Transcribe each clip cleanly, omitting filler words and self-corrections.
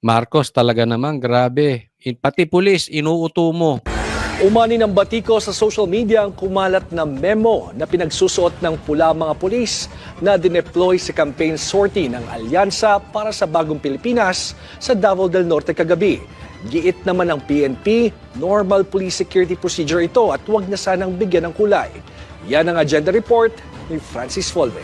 Marcos talaga naman, grabe. Pati pulis, inuuto mo. Umani ng batiko sa social media ang kumalat na memo na pinagsusuot ng pula mga pulis na dineploy sa campaign sortie ng Alyansa para sa Bagong Pilipinas sa Davao del Norte kagabi. Giit naman ng PNP, normal police security procedure ito at huwag na sanang bigyan ng kulay. Yan ang agenda report ni Francis Folve.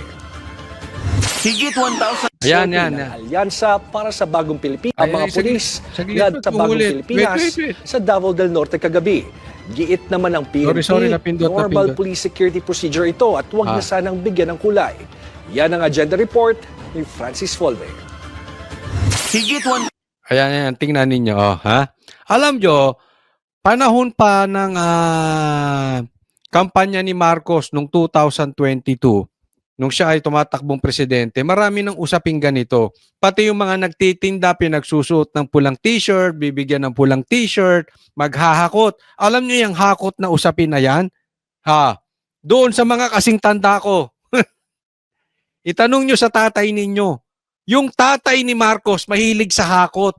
Higit 1,000 Ayan, Sortie yan, ng yan. Alyansa para sa Bagong Pilipinas. Ang mga pulis saglit, na sa Bagong ulit. Pilipinas Wait. sa Davao del Norte kagabi. Giit naman ng PNP, Sorry, napindot. normal police security procedure ito at huwag na sanang bigyan ng kulay. Yan ang agenda report ni Francis Folve. Higit 1 Ayan, tingnan ninyo. Oh, ha? Alam nyo, panahon pa ng kampanya ni Marcos noong 2022, nung siya ay tumatakbong presidente, marami ng usaping ganito. Pati yung mga nagtitinda, pinagsusuot ng pulang t-shirt, bibigyan ng pulang t-shirt, maghahakot. Alam niyo yung hakot na usapin na yan? Ha? Doon sa mga kasing tanda ko. Itanong nyo sa tatay ninyo. Yung tatay ni Marcos mahilig sa hakot.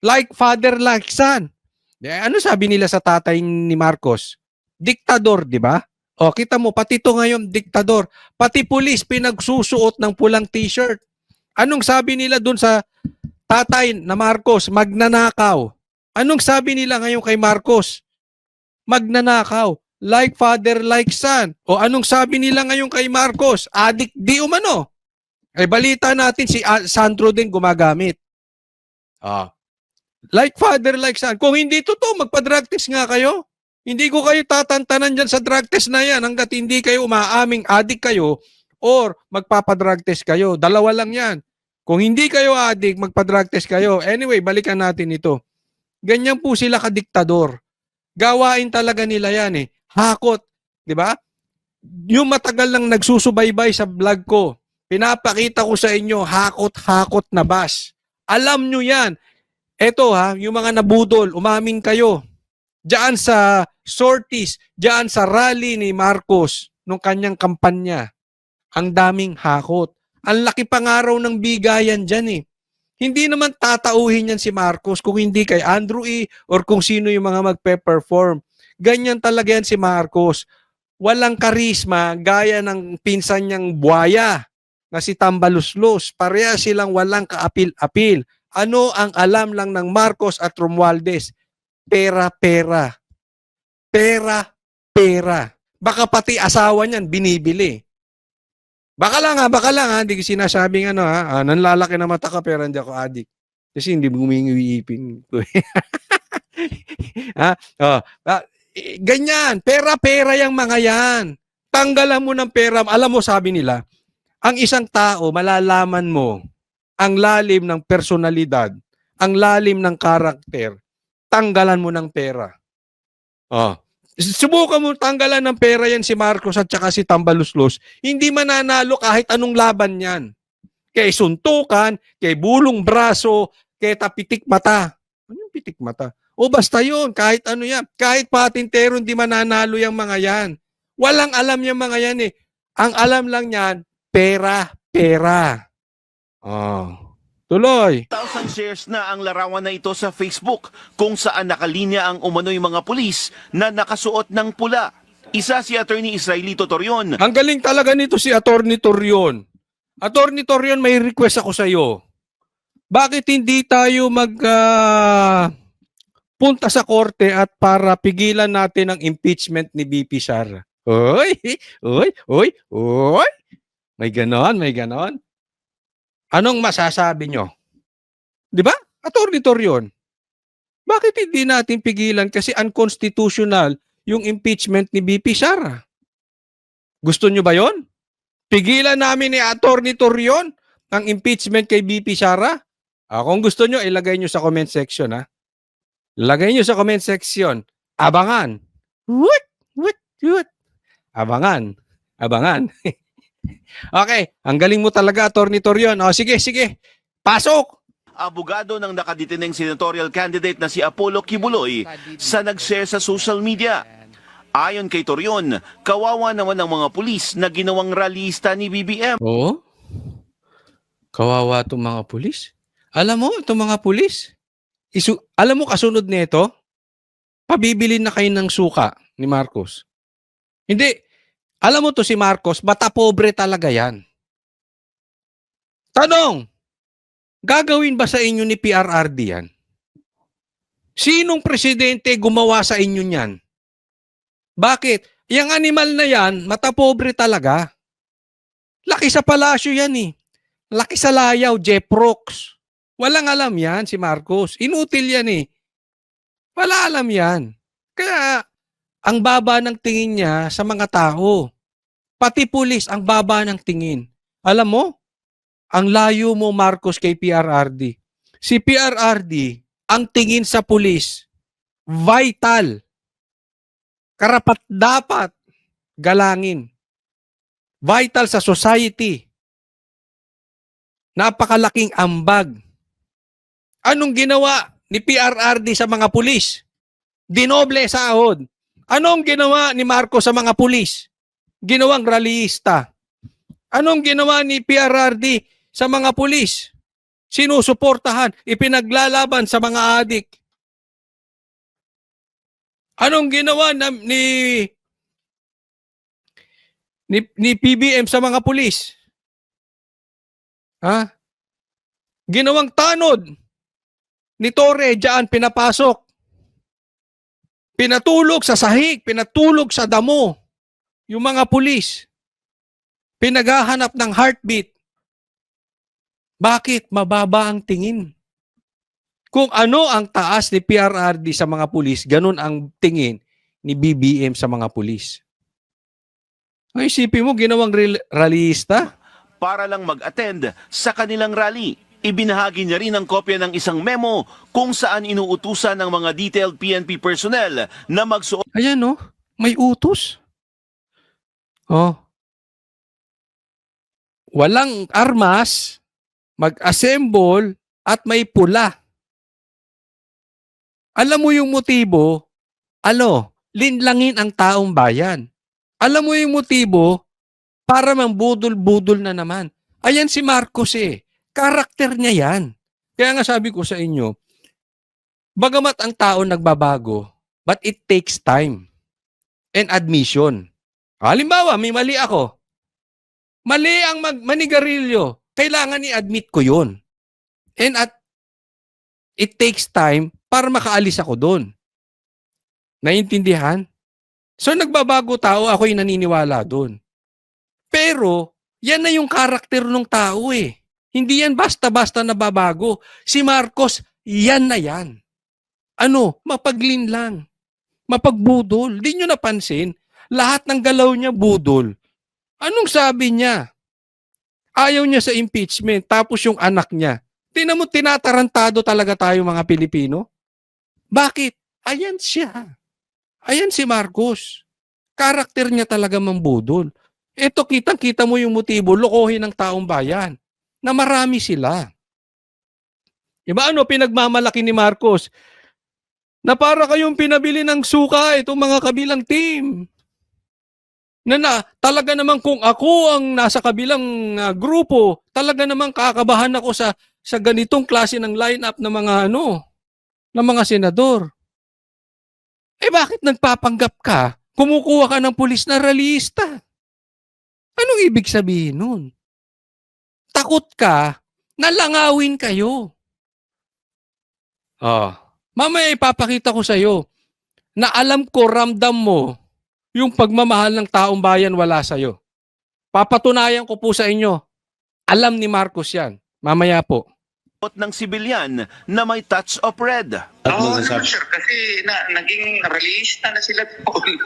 Like father, like son. Ano sabi nila sa tatay ni Marcos? Diktador, di ba? O, kita mo, pati ito ngayon, diktador. Pati pulis, pinagsusuot ng pulang t-shirt. Anong sabi nila dun sa tatay na Marcos? Magnanakaw. Anong sabi nila ngayon kay Marcos? Magnanakaw. Like father, like son. O anong sabi nila ngayon kay Marcos? Adik di umano. Ay balita natin si Sandro din gumagamit. Like father, like son. Kung hindi totoo, magpa-drug test nga kayo. Hindi ko kayo tatantanan dyan sa drug test na yan hanggat hindi kayo umaaming adik kayo or magpapadrug test kayo. Dalawa lang yan. Kung hindi kayo adik, magpa-drug test kayo. Anyway, balikan natin ito. Ganyan po sila kadiktador. Gawain talaga nila yan eh. Hakot. Di ba? Yung matagal lang nagsusubaybay sa vlog ko, pinapakita ko sa inyo, hakot-hakot na bas. Alam nyo yan. Eto ha, yung mga nabudol, umamin kayo. Diyan sa sorties, diyan sa rally ni Marcos nung kanyang kampanya, ang daming hakot. Ang laki pangaraw ng bigayan dyan eh. Hindi naman tatauhin yan si Marcos kung hindi kay Andrew E. or kung sino yung mga magpe-perform. Ganyan talaga yan si Marcos. Walang karisma gaya ng pinsan niyang buhaya na si Tambaluslos. Pareha silang walang kaapil-apil. Ano ang alam lang ng Marcos at Romualdez? Pera-pera. Pera-pera. Baka pati asawa niyan binibili. Baka lang ha, hindi ko sinasabing nanlalaki na mata ka pero hindi ako adik. Kasi hindi gumingi ipin ko. Ganyan, pera-pera yung mga yan. Tanggalan mo ng pera. Alam mo, sabi nila, ang isang tao, malalaman mo ang lalim ng personalidad, ang lalim ng karakter, tanggalan mo ng pera. Subukan mo tanggalan ng pera yan si Marcos at saka si Tambaluslos, hindi mananalo kahit anong laban yan. Kay suntukan, kay bulong braso, kay tapitik mata. Ano yung pitik mata? O basta yun, kahit ano yan. Kahit patintero, hindi mananalo yung mga yan. Walang alam yung mga yan eh. Ang alam lang yan, pera, pera. Tuloy. 1,000 shares na ang larawan na ito sa Facebook kung saan nakalinya ang umano'y mga pulis na nakasuot ng pula. Isa si Attorney Israelito Torion. Ang galing talaga nito si Attorney Torion. Attorney Torion, may request ako sa iyo. Bakit hindi tayo punta sa korte at para pigilan natin ang impeachment ni BP Sara? Oy. May ganon. Anong masasabi nyo? Di ba? Attorney Torion. Bakit hindi natin pigilan kasi unconstitutional yung impeachment ni BP Sara? Gusto nyo ba yon? Pigilan namin ni Attorney Torion ang impeachment kay BP Sara? Kung gusto nyo, ilagay nyo sa comment section. Lagay nyo sa comment section. Abangan. Abangan. Okay, ang galing mo talaga, Attorney Torion. Sige. Pasok! Abogado ng nakadeteneng senatorial candidate na si Apollo Kibuloy sa nag-share sa social media. Ayon kay Torion, kawawa naman ang mga pulis na ginawang rallyista ni BBM. Oo? Kawawa itong mga pulis? Alam mo, itong mga pulis, alam mo kasunod nito, pabibili na kayo ng suka ni Marcos. Hindi, alam mo to si Marcos, bata pobre talaga yan. Tanong, gagawin ba sa inyo ni PRRD yan? Sinong presidente gumawa sa inyo niyan? Bakit? Yung animal na yan, mata pobre talaga. Laki sa palasyo yan eh. Laki sa layaw, Jeff Rooks. Walang alam yan si Marcos. Inutil yan eh. Wala alam yan. Kaya, ang baba ng tingin niya sa mga tao. Pati pulis, ang baba ng tingin. Alam mo, ang layo mo Marcos kay PRRD. Si PRRD, ang tingin sa pulis, vital. Karapat dapat galangin. Vital sa society. Napakalaking ambag. Anong ginawa ni PRRD sa mga pulis? Dinoble sahod. Anong ginawa ni Marcos sa mga pulis? Ginawang rallyista. Anong ginawa ni PRRD sa mga pulis? Sinusuportahan, ipinaglalaban sa mga adik. Anong ginawa ni PBM sa mga pulis? Ha? Ginawang tanod ni Torre diyan pinapasok. Pinatulog sa sahig, pinatulog sa damo. Yung mga pulis. Pinaghahanap ng heartbeat. Bakit mababa ang tingin? Kung ano ang taas ni PRRD sa mga pulis, ganun ang tingin ni BBM sa mga pulis. Ay, isipin mo, ginawang rallyista? Para lang mag-attend sa kanilang rally. Ibinahagi niya rin ang kopya ng isang memo kung saan inuutusan ng mga detailed PNP personnel na magsuot Ayan, no? May utos. Oh. Walang armas, mag-assemble, at may pula. Alam mo yung motibo, linlangin ang taong bayan. Alam mo yung motibo, para mambudol-budol na naman. Ayan si Marcos eh. Karakter niya yan. Kaya nga sabi ko sa inyo, bagamat ang tao nagbabago, but it takes time and admission. Halimbawa, may mali ako. Mali ang manigarilyo. Kailangan i-admit ko yun. And it takes time para makaalis ako doon. Naiintindihan? So nagbabago tao, ako'y naniniwala doon. Pero, yan na yung karakter ng tao eh. Hindi yan basta-basta nababago. Si Marcos, yan na yan. Mapaglinlang. Mapagbudol. Di nyo napansin, lahat ng galaw niya budol. Anong sabi niya? Ayaw niya sa impeachment, tapos yung anak niya. Tingnan mo, tinatarantado talaga tayo mga Pilipino. Bakit? Ayan siya. Ayan si Marcos. Karakter niya talaga mambudol. Ito, kitang-kita mo yung motibo, lokohin ng taong bayan. Na marami sila. Diba pinagmamalaki ni Marcos? Na para kayong pinabili ng suka itong mga kabilang team. Na talaga naman kung ako ang nasa kabilang grupo, talaga naman kakabahan ako sa ganitong klase ng lineup ng mga ng mga senador. Bakit nagpapanggap ka? Kumukuha ka ng pulis na rallyista. Anong ibig sabihin nun? Takot ka na langawin kayo. Mamaya ipapakita ko sa iyo na alam ko, ramdam mo, yung pagmamahal ng taong bayan wala sa iyo. Papatunayan ko po sa inyo, alam ni Marcos yan. Mamaya po. ng sibilyan na may touch of red. Oo naman sir, kasi naging realista na sila doon.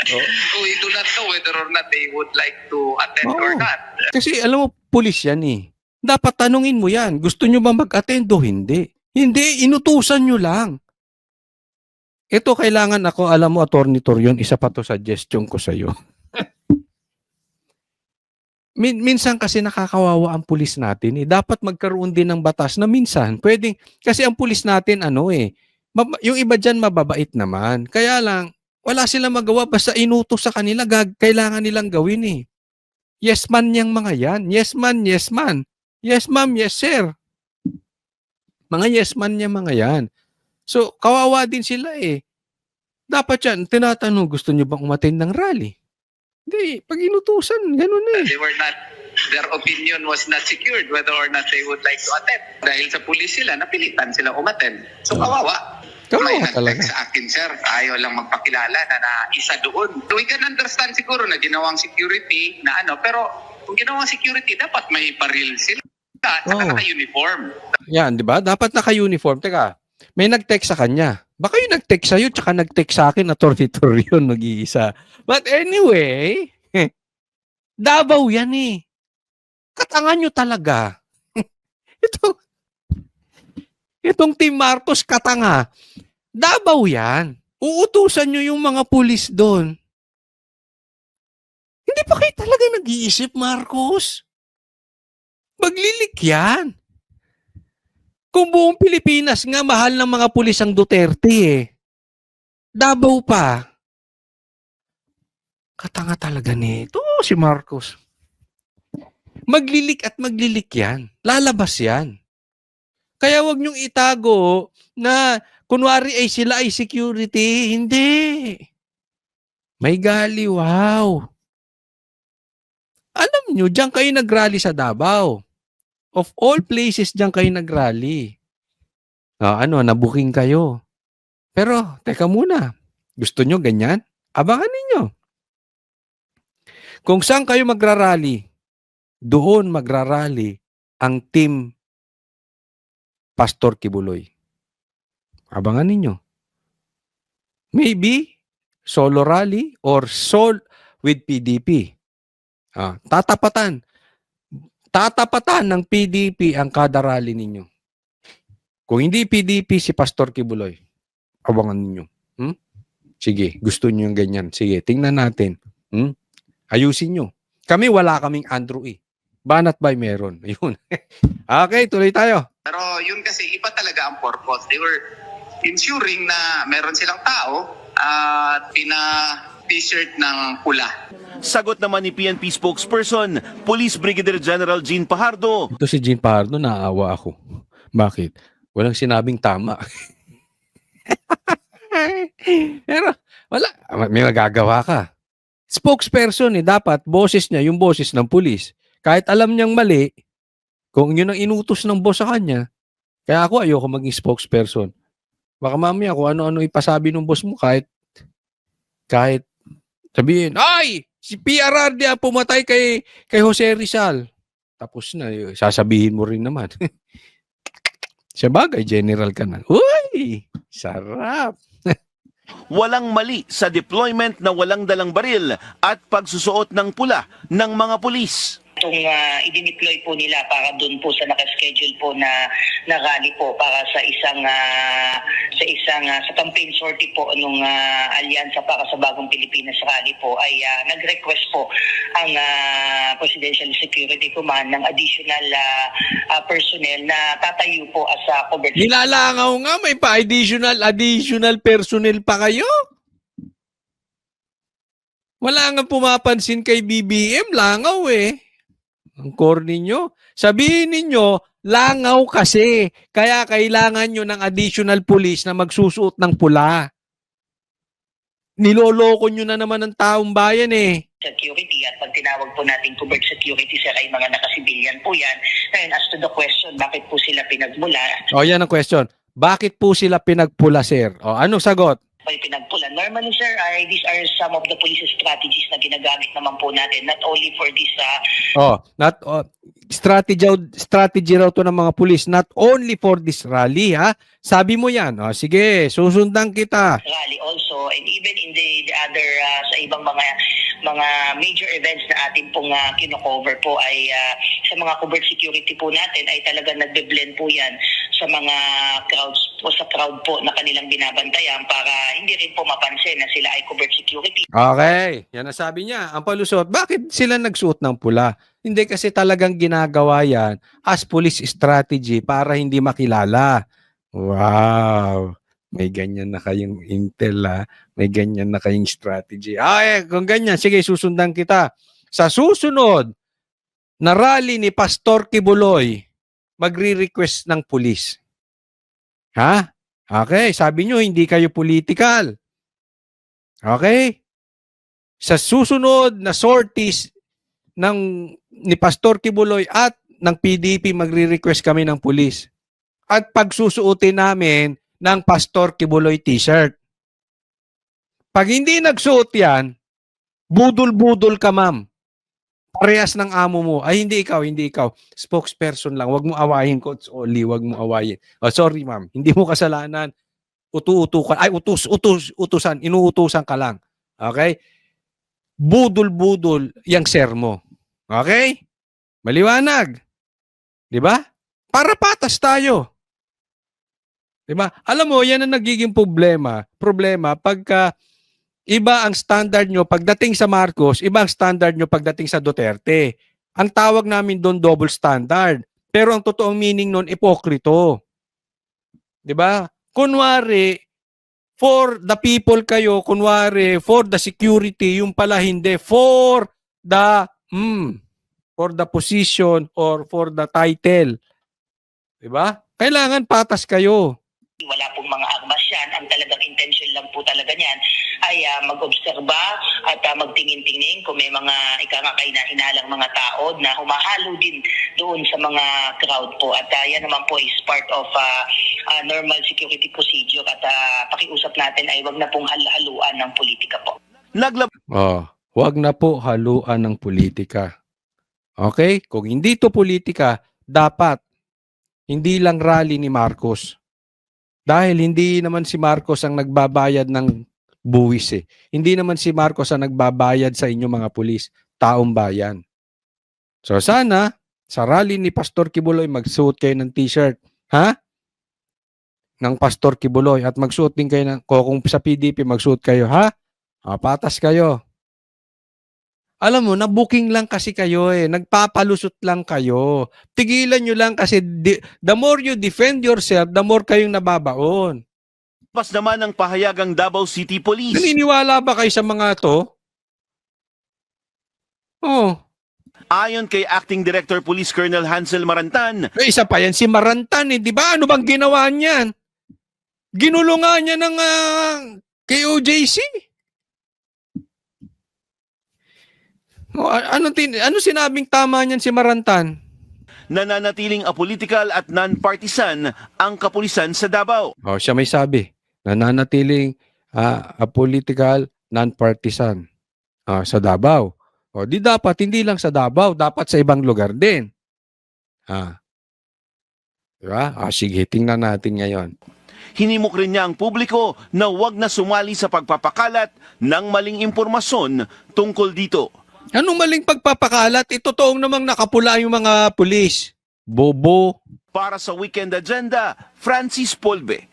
So we do not know whether or not they would like to attend or not. Kasi alam mo, pulis yan eh. Dapat tanungin mo yan. Gusto nyo ba mag-attend o hindi? Hindi, inutusan nyo lang. Ito kailangan ako, alam mo, Attorney Torion, isa pa to suggestion ko sa iyo. Minsan kasi nakakawawa ang pulis natin. Dapat magkaroon din ng batas na minsan pwedeng, kasi ang pulis natin yung iba dyan mababait naman. Kaya lang, wala silang magawa basta inutos sa kanila, kailangan nilang gawin eh. Yes man yang mga yan. Yes man, yes man. Yes ma'am, yes sir. Mga yes man niya mga yan. So, kawawa din sila eh. Dapat yan, tinatanong, gusto niyo bang umattend ng rally? Hindi, pag inutusan, ganun eh. They were not, their opinion was not secured whether or not they would like to attend. Dahil sa pulis sila, napilitan sila umattend. So kawawa. Kawawa May talaga. nag-text sa akin, sir, ayaw lang magpakilala na isa doon. So we can understand siguro na ginawang security na pero kung ginawang security, dapat may baril sila at saka naka-uniform. Yan, di ba? Dapat naka-uniform. Teka, may nag-text sa kanya. Baka yung nag-text sa'yo, tsaka nag-text sa akin na tornitor yun, nag-iisa. But anyway, Davao yan eh. Katangan nyo talaga. Itong Team Marcos katanga. Davao yan. Uutusan nyo yung mga pulis doon. Hindi pa kayo talaga nag-iisip, Marcos? Maglilik yan. Kung buong Pilipinas nga, mahal ng mga pulis ang Duterte eh. Davao pa. Katanga talaga nito si Marcos. Maglilik at maglilik yan. Lalabas yan. Kaya wag niyong itago na kunwari ay sila ay security. Hindi. May gali, wow. Alam niyo, diyan kayo nag-rally sa Davao. Of all places, diyan kayo nag-rally. Nabuking kayo. Pero, teka muna. Gusto nyo ganyan? Abangan ninyo. Kung saan kayo magrarally, doon magrarally ang team Pastor Kibuloy. Abangan ninyo. Maybe, solo rally or with PDP. Tatapatan ng PDP ang kada rally ninyo. Kung hindi PDP si Pastor Kibuloy, abangan ninyo. Sige, gusto niyo yung ganyan. Sige, tingnan natin. Ayusin nyo. Kami wala kaming Andrew E. Banat by meron. Ayun. Okay, tuloy tayo. Pero yun kasi iba talaga ang purpose. They were ensuring na meron silang tao at pina-t-shirt ng pula. Sagot naman ni PNP spokesperson, Police Brigadier General Jean Pajardo. Ito si Jean Pardo, naawa ako. Bakit? Walang sinabing tama. Pero, wala. May magagawa ka. Spokesperson dapat, boses niya, yung boses ng pulis. Kahit alam niyang mali, kung yun ang inutos ng boss sa kanya, kaya ako ayoko maging spokesperson. Baka mamaya kung ano-ano ipasabi ng boss mo, kahit sabihin, ay! Si PRRD pumatay kay Jose Rizal. Tapos na, sasabihin mo rin naman. Sa bagay, general ka na. Uy! Sarap! Walang mali sa deployment na walang dalang baril at pagsusuot ng pula ng mga pulis. Itong i-deploy po nila para doon po sa nakaschedule po na rally po para sa sa campaign sortie po nung alyansa para sa Bagong Pilipinas rally po ay nag-request po ang Presidential Security Command ng additional personnel na tatayo po as coverage. Nilalangaw nga, may additional personnel pa kayo? Wala nga pumapansin kay BBM, langaw eh. Ang core ninyo. Sabihin ninyo, langaw kasi. Kaya kailangan nyo ng additional police na magsusuot ng pula. Niloloko nyo na naman ng taong bayan eh. Security at pag tinawag po natin covered security sir ay mga nakasibilyan po yan. Ngayon as to the question, bakit po sila pinagmula? Yan ang question. Bakit po sila pinagpula, sir? Anong sagot? May pinagpula. Normally sir, these are some of the police strategies na ginagamit naman po natin, not only for this strategy raw to ng mga pulis, not only for this rally ha. Sabi mo yan. Sige, susundan kita. rally also, and even in the other sa ibang mga major events na atin pong kino-cover po ay sa mga covered security po natin ay talagang nagbe-blend po yan sa mga crowds po, sa crowd po na kanilang binabantayan para hindi rin po mapansin na sila ay covered security. Okay, yan ang sabi niya. Ang palusot, bakit sila nagsuot ng pula? Hindi kasi talagang ginagawa yan as police strategy para hindi makilala. Wow! May ganyan na kayong intel may ganyan na kayong strategy. Kung ganyan, sige, susundan kita. Sa susunod na rally ni Pastor Kibuloy, magre-request ng pulis. Ha? Okay, sabi nyo hindi kayo political. Okay? Sa susunod na sorties ni Pastor Kibuloy at ng PDP, magre-request kami ng pulis. At pagsusuotin namin ng Pastor Kibuloy t-shirt. Pag hindi nagsuot yan, budol-budol ka, ma'am. Parehas ng amo mo. Ay, hindi ikaw. Spokesperson lang. Huwag mo awayin, Coach Oli. Huwag mo awayin. Oh, sorry, ma'am. Hindi mo kasalanan. Utu-utukan. Ay, utusan. Inuutusan ka lang. Okay? Budol-budol yung sir mo. Okay? Maliwanag. Di ba? Para patas tayo. Di ba? Alam mo, yan ang nagiging problema. Pagka iba ang standard nyo pagdating sa Marcos, iba ang standard nyo pagdating sa Duterte. Ang tawag namin doon double standard. Pero ang totoong meaning noon, ipokrito. Di ba? Kunwari, for the people kayo, kunwari, for the security, yung pala hindi, for the position or for the title. Di ba? Kailangan patas kayo. Wala pong mga armas yan. Ang talagang intention lang po talaga niyan ay mag-obserba at magtingin-tingin kung may mga hinalang mga tao na humahalo din doon sa mga crowd po. At yan naman po is part of normal security procedure at pakiusap natin ay wag na pong haluan ng politika po. Wag na po haluan ng politika. Okay? Kung hindi to politika, dapat hindi lang rally ni Marcos. Dahil hindi naman si Marcos ang nagbabayad ng buwis eh. Hindi naman si Marcos ang nagbabayad sa inyo mga pulis, taong bayan. So sana, sa rally ni Pastor Kibuloy, magsuot kayo ng t-shirt. Ha? Ng Pastor Kibuloy. At magsuot din kayo kung sa PDP, magsuot kayo. Ha? Patas kayo. Alam mo, na-booking lang kasi kayo eh. Nagpapalusot lang kayo. Tigilan nyo lang kasi the more you defend yourself, the more kayong nababaon. Pas naman ang pahayagang Davao City Police. Naniniwala ba kayo sa mga to? Oh. Ayon kay Acting Director Police Colonel Hansel Marantan, Isa pa yan si Marantan eh. Di ba? Ano bang ginawa niyan? Ginulungan niya ng KOJC. Ano sinabing tama niyan si Marantan? nananatiling apolitical at non-partisan ang kapulisan sa Davao. Siya may sabi. Nananatiling apolitical, non-partisan sa Davao. Di dapat, hindi lang sa Davao, dapat sa ibang lugar din. Diba? Sige, tingnan natin ngayon. Hinimok rin niya ang publiko na huwag na sumali sa pagpapakalat ng maling impormasyon tungkol dito. Anong maling pagpapakalat? Totoong namang nakapula yung mga pulis. Bobo. Para sa Weekend Agenda, Francis Polbe.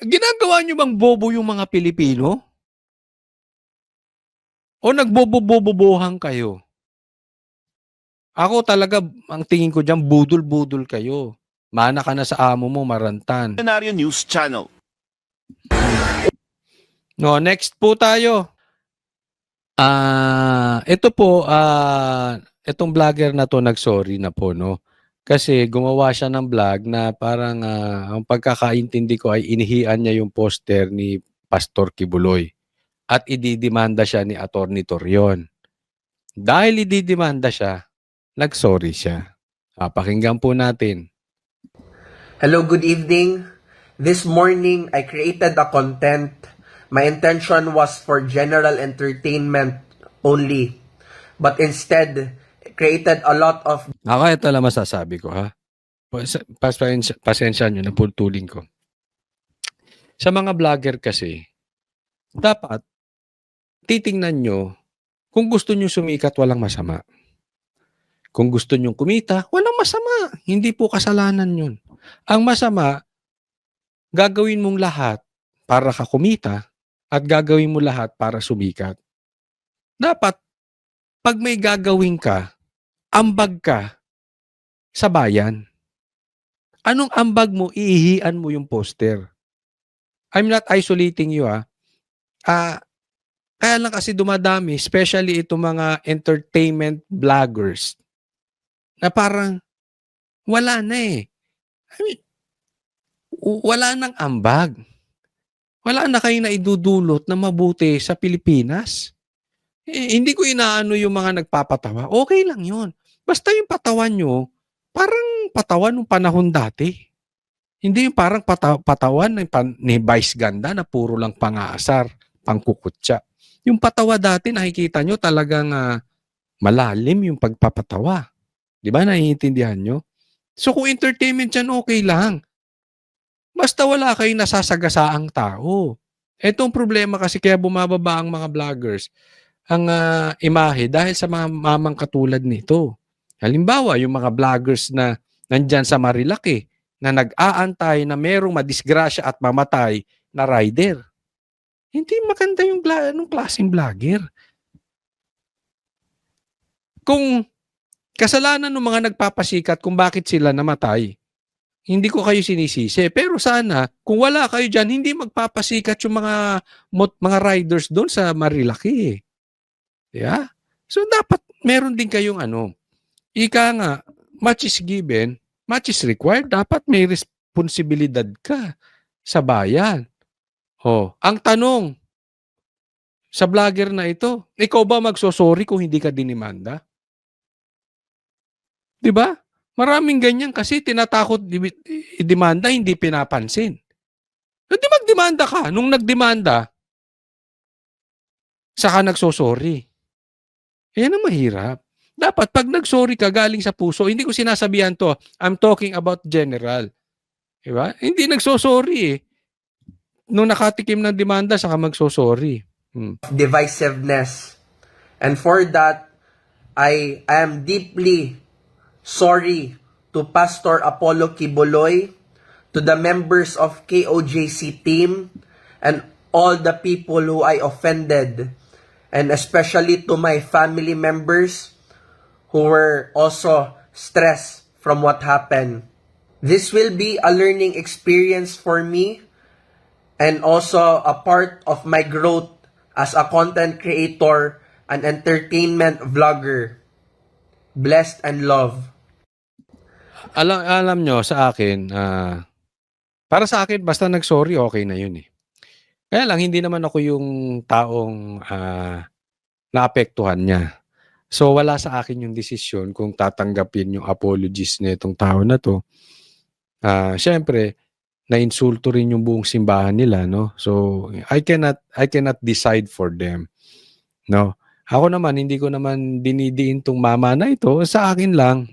Ginagawa nyo bang bobo yung mga Pilipino? O nagbobobobobohan kayo? Ako talaga, ang tingin ko dyan, budol-budol kayo. Mana ka na sa amo mo, Marantan. Scenario News Channel. No, next po tayo. Ito po, itong vlogger na to nag-sorry na po, no? Kasi gumawa siya ng vlog na parang ang pagkakaintindi ko ay inihian niya yung poster ni Pastor Kibuloy at ididimanda siya ni Attorney Torion. Dahil ididimanda siya, nag-sorry siya. Pakinggan po natin. Hello, good evening. This morning, I created a content. My intention was for general entertainment only. But instead, created a lot of... Ito lang masasabi ko, ha? Pasensya nyo, napultuling ko. Sa mga vlogger kasi, dapat, titingnan nyo, kung gusto nyo sumikat, walang masama. Kung gusto nyo kumita, walang masama. Hindi po kasalanan yun. Ang masama, gagawin mong lahat para ka kumita at gagawin mo lahat para sumikat. Dapat, pag may gagawin ka, ambag ka sa bayan. Anong ambag mo? Iihian mo yung poster. I'm not isolating you, kaya lang kasi dumadami, especially itong mga entertainment vloggers, na parang wala na eh. I mean, wala nang ambag. Wala na kayong naidudulot na mabuti sa Pilipinas. Hindi ko inaano yung mga nagpapatawa. Okay lang yun. Basta yung patawan nyo, parang patawan ng panahon dati. Hindi yung parang patawan ni Vice Ganda na puro lang pangaasar, pangkukutsa. Yung patawa dati, nakikita nyo talagang malalim yung pagpapatawa. Di ba? Naiintindihan nyo? So kung entertainment yan, okay lang. Basta wala kayong nasasagasaang tao. Etong problema kasi kaya bumababa ang mga vloggers ang imahe dahil sa mga mamang katulad nito. Halimbawa, yung mga vloggers na nandyan sa Marilaki na nag-aantay na merong madisgrasya at mamatay na rider. Hindi maganda yung anong klaseng vlogger. Kung kasalanan ng mga nagpapasikat kung bakit sila namatay, hindi ko kayo sinisisi. Pero sana, kung wala kayo dyan, hindi magpapasikat yung mga riders doon sa Marilaki. Yeah? So, dapat meron din kayong ika nga, much is given, much is required. Dapat may responsibilidad ka sa bayan. Ang tanong, sa vlogger na ito, ikaw ba magsosorry kung hindi ka dinimanda? Diba? Maraming ganyan kasi tinatakot i-demanda, hindi pinapansin. Hindi magdemanda ka. Nung nagdemanda, saka nagsosorry. Yan ang mahirap. Dapat pag nagsorry ka galing sa puso, hindi ko sinasabihan to, I'm talking about general. Diba? Hindi nagsosorry Nung nakatikim ng demanda, saka magsosorry. Divisiveness. And for that, I am deeply sorry to Pastor Apollo Kibuloy, to the members of KOJC team, and all the people who I offended, and especially to my family members who were also stressed from what happened. This will be a learning experience for me and also a part of my growth as a content creator and entertainment vlogger. Blessed and love. Alam nyo, sa akin, para sa akin, basta nag-sorry, okay na yun Kaya lang, hindi naman ako yung taong naapektuhan niya. So, wala sa akin yung desisyon kung tatanggapin yung apologies na itong tao na to. Siyempre, na-insulto rin yung buong simbahan nila, no? So, I cannot decide for them, no? Ako naman, hindi ko naman dinidiin tong mama na ito. Sa akin lang,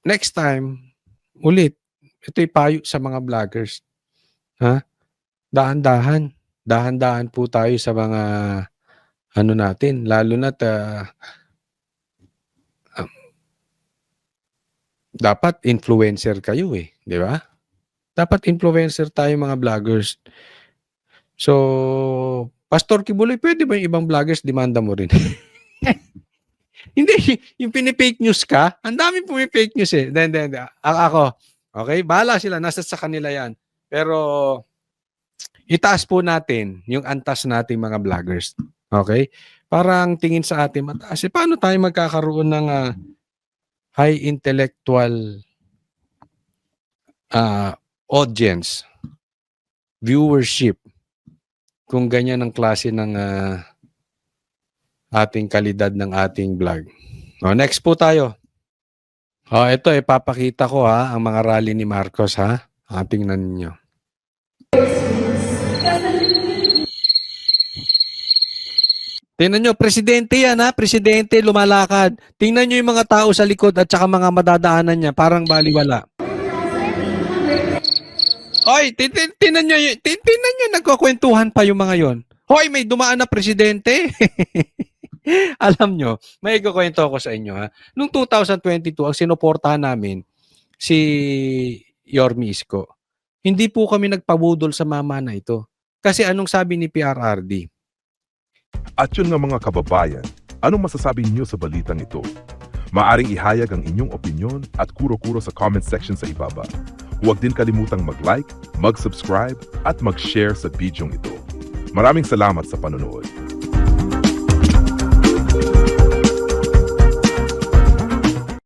next time, ulit, ito'y payo sa mga vloggers. Dahan-dahan. Dahan-dahan po tayo sa mga natin. Lalo na't dapat influencer kayo di ba? Dapat influencer tayo mga vloggers. So, Pastor Kibuloy, pwede ba yung ibang vloggers demanda mo rin? Hindi, yung pinipake news ka, ang dami pumipake news Hindi. Ako, okay, bahala sila, nasa sa kanila yan. Pero, itaas po natin yung antas nating mga vloggers. Okay? Parang tingin sa atin mataas. Paano tayo magkakaroon ng high intellectual audience, viewership, kung ganyan ang klase ng ating kalidad ng ating vlog. Next po tayo. Ito, ipapakita ko ang mga rally ni Marcos Tingnan ninyo. Tingnan nyo, presidente yan presidente lumalakad. Tingnan nyo yung mga tao sa likod at saka mga madadaanan niya, parang baliwala. Hoy, tingnan nyo, nagkukwentuhan pa yung mga yon. Hoy, may dumaan na presidente. Alam nyo, may ikukwento ako sa inyo Noong 2022, ang sinuportahan namin, si Yorme Isko. Hindi po kami nagpabudol sa mama na ito. Kasi anong sabi ni PRRD? At yun nga mga kababayan, anong masasabi niyo sa balitang ito? Maaring ihayag ang inyong opinyon at kuro-kuro sa comment section sa ibaba. Huwag din kalimutang mag-like, mag-subscribe at mag-share sa bidyong ito. Maraming salamat sa panonood.